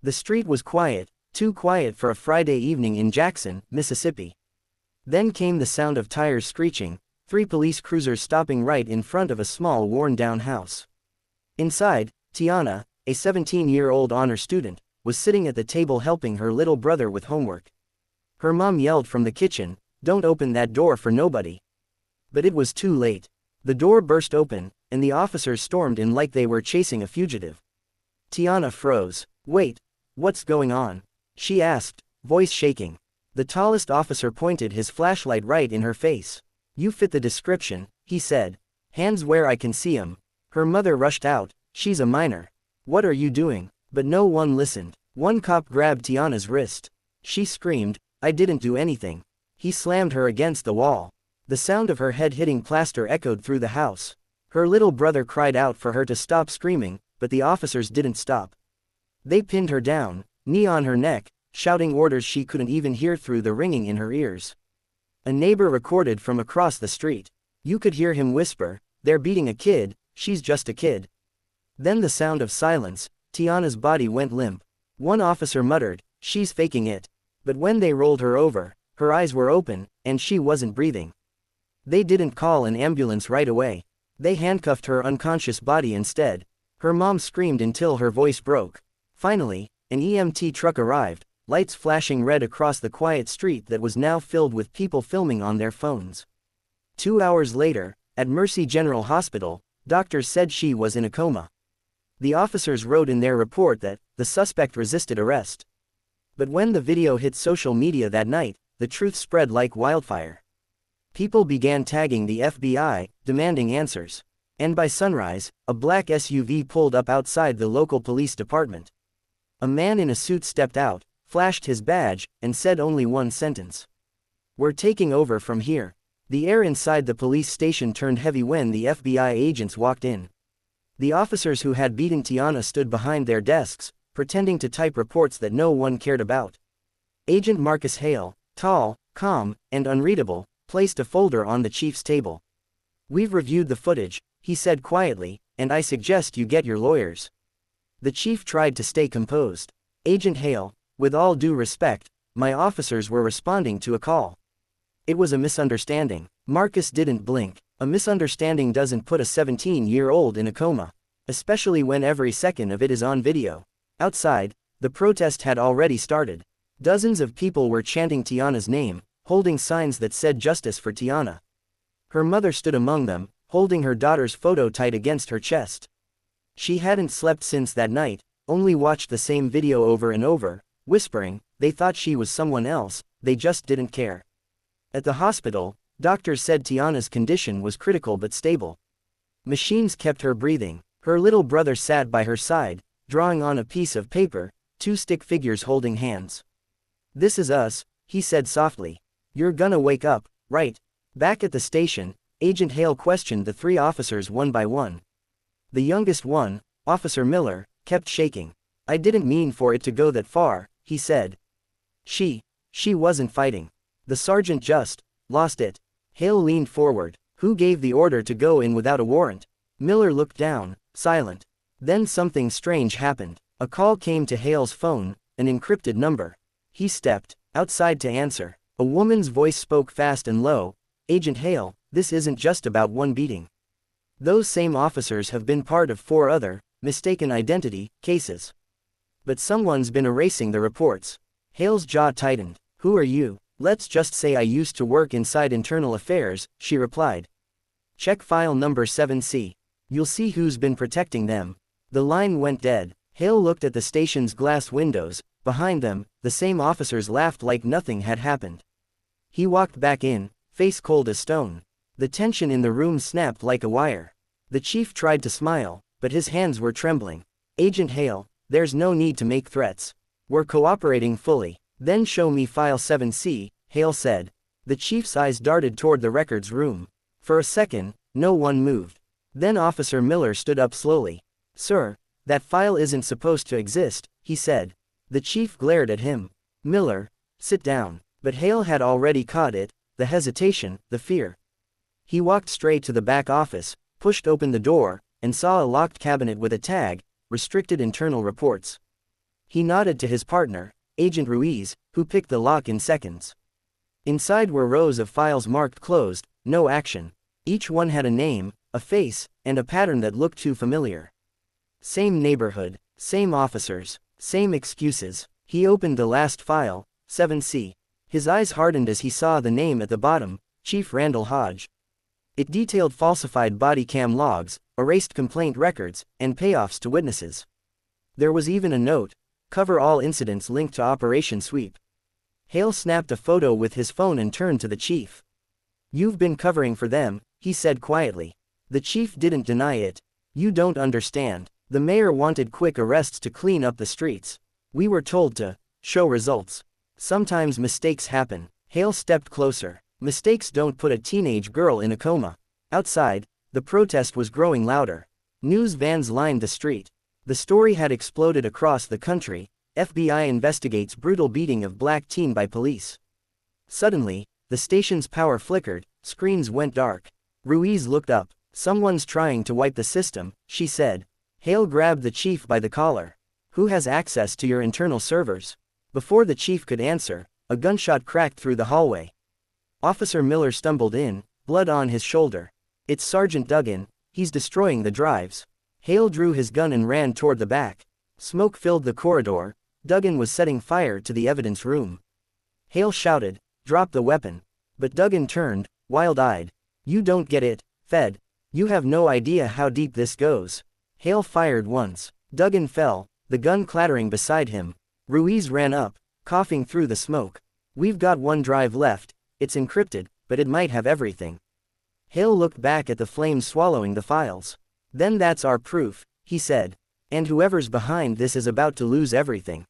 The street was quiet, too quiet for a Friday evening in Jackson, Mississippi. Then came the sound of tires screeching, 3 police cruisers stopping right in front of a small worn-down house. Inside, Tiana, a 17-year-old honor student, was sitting at the table helping her little brother with homework. Her mom yelled from the kitchen, "Don't open that door for nobody." But it was too late. The door burst open, and the officers stormed in like they were chasing a fugitive. Tiana froze. "Wait, what's going on?" she asked, voice shaking. The tallest officer pointed his flashlight right in her face. "You fit the description," he said. "Hands where I can see 'em." Her mother rushed out, "She's a minor. What are you doing?" But no one listened. One cop grabbed Tiana's wrist. She screamed, "I didn't do anything." He slammed her against the wall. The sound of her head hitting plaster echoed through the house. Her little brother cried out for her to stop screaming, but the officers didn't stop. They pinned her down, knee on her neck, shouting orders she couldn't even hear through the ringing in her ears. A neighbor recorded from across the street. You could hear him whisper, "They're beating a kid, she's just a kid." Then the sound of silence. Tiana's body went limp. One officer muttered, "She's faking it." But when they rolled her over, her eyes were open, and she wasn't breathing. They didn't call an ambulance right away. They handcuffed her unconscious body instead. Her mom screamed until her voice broke. Finally, an EMT truck arrived, lights flashing red across the quiet street that was now filled with people filming on their phones. 2 hours later, at Mercy General Hospital, doctors said she was in a coma. The officers wrote in their report that the suspect resisted arrest. But when the video hit social media that night, the truth spread like wildfire. People began tagging the FBI, demanding answers. And by sunrise, a black SUV pulled up outside the local police department. A man in a suit stepped out, flashed his badge, and said only one sentence. "We're taking over from here." The air inside the police station turned heavy when the FBI agents walked in. The officers who had beaten Tiana stood behind their desks, pretending to type reports that no one cared about. Agent Marcus Hale, tall, calm, and unreadable, placed a folder on the chief's table. "We've reviewed the footage," he said quietly, "and I suggest you get your lawyers." The chief tried to stay composed. "Agent Hale, with all due respect, my officers were responding to a call. It was a misunderstanding." Marcus didn't blink. A misunderstanding doesn't put a 17-year-old in a coma, especially when every second of it is on video. Outside, the protest had already started. Dozens of people were chanting Tiana's name, holding signs that said "Justice for Tiana." Her mother stood among them, holding her daughter's photo tight against her chest. She hadn't slept since that night, only watched the same video over and over, whispering, they thought she was someone else, they just didn't care. At the hospital, doctors said Tiana's condition was critical but stable. Machines kept her breathing. Her little brother sat by her side, drawing on a piece of paper, 2 stick figures holding hands. "This is us," he said softly. "You're gonna wake up, right?" Back at the station, Agent Hale questioned the 3 officers one by one. The youngest one, Officer Miller, kept shaking. "I didn't mean for it to go that far," he said. She wasn't fighting. The sergeant just lost it." Hale leaned forward. "Who gave the order to go in without a warrant?" Miller looked down, silent. Then something strange happened. A call came to Hale's phone, an encrypted number. He stepped outside to answer. A woman's voice spoke fast and low, "Agent Hale, this isn't just about one beating. Those same officers have been part of 4 other, mistaken identity, cases. But someone's been erasing the reports." Hale's jaw tightened. "Who are you?" "Let's just say I used to work inside internal affairs," she replied. "Check file number 7C. You'll see who's been protecting them." The line went dead. Hale looked at the station's glass windows. Behind them, the same officers laughed like nothing had happened. He walked back in, face cold as stone. The tension in the room snapped like a wire. The chief tried to smile, but his hands were trembling. "Agent Hale, there's no need to make threats. We're cooperating fully." "Then show me file 7C, Hale said. The chief's eyes darted toward the records room. For a second, no one moved. Then Officer Miller stood up slowly. "Sir, that file isn't supposed to exist," he said. The chief glared at him. "Miller, sit down." But Hale had already caught it, the hesitation, the fear. He walked straight to the back office, pushed open the door, and saw a locked cabinet with a tag, "Restricted Internal Reports." He nodded to his partner, Agent Ruiz, who picked the lock in seconds. Inside were rows of files marked closed, no action. Each one had a name, a face, and a pattern that looked too familiar. Same neighborhood, same officers, same excuses. He opened the last file, 7C. His eyes hardened as he saw the name at the bottom, Chief Randall Hodge. It detailed falsified body cam logs, erased complaint records, and payoffs to witnesses. There was even a note, cover all incidents linked to Operation Sweep. Hale snapped a photo with his phone and turned to the chief. "You've been covering for them," he said quietly. The chief didn't deny it. "You don't understand. The mayor wanted quick arrests to clean up the streets. We were told to show results. Sometimes mistakes happen." Hale stepped closer. Mistakes don't put a teenage girl in a coma. Outside, the protest was growing louder. News vans lined the street. The story had exploded across the country. FBI investigates brutal beating of black teen by police. Suddenly, the station's power flickered, screens went dark. Ruiz looked up. "Someone's trying to wipe the system," she said. Hale grabbed the chief by the collar. "Who has access to your internal servers?" Before the chief could answer, a gunshot cracked through the hallway. Officer Miller stumbled in, blood on his shoulder. "It's Sergeant Duggan, he's destroying the drives." Hale drew his gun and ran toward the back. Smoke filled the corridor. Duggan was setting fire to the evidence room. Hale shouted, "Drop the weapon." But Duggan turned, wild-eyed. "You don't get it, Fed. You have no idea how deep this goes." Hale fired once. Duggan fell, the gun clattering beside him. Ruiz ran up, coughing through the smoke. "We've got one drive left, it's encrypted, but it might have everything." Hale looked back at the flames swallowing the files. "Then that's our proof," he said. "And whoever's behind this is about to lose everything."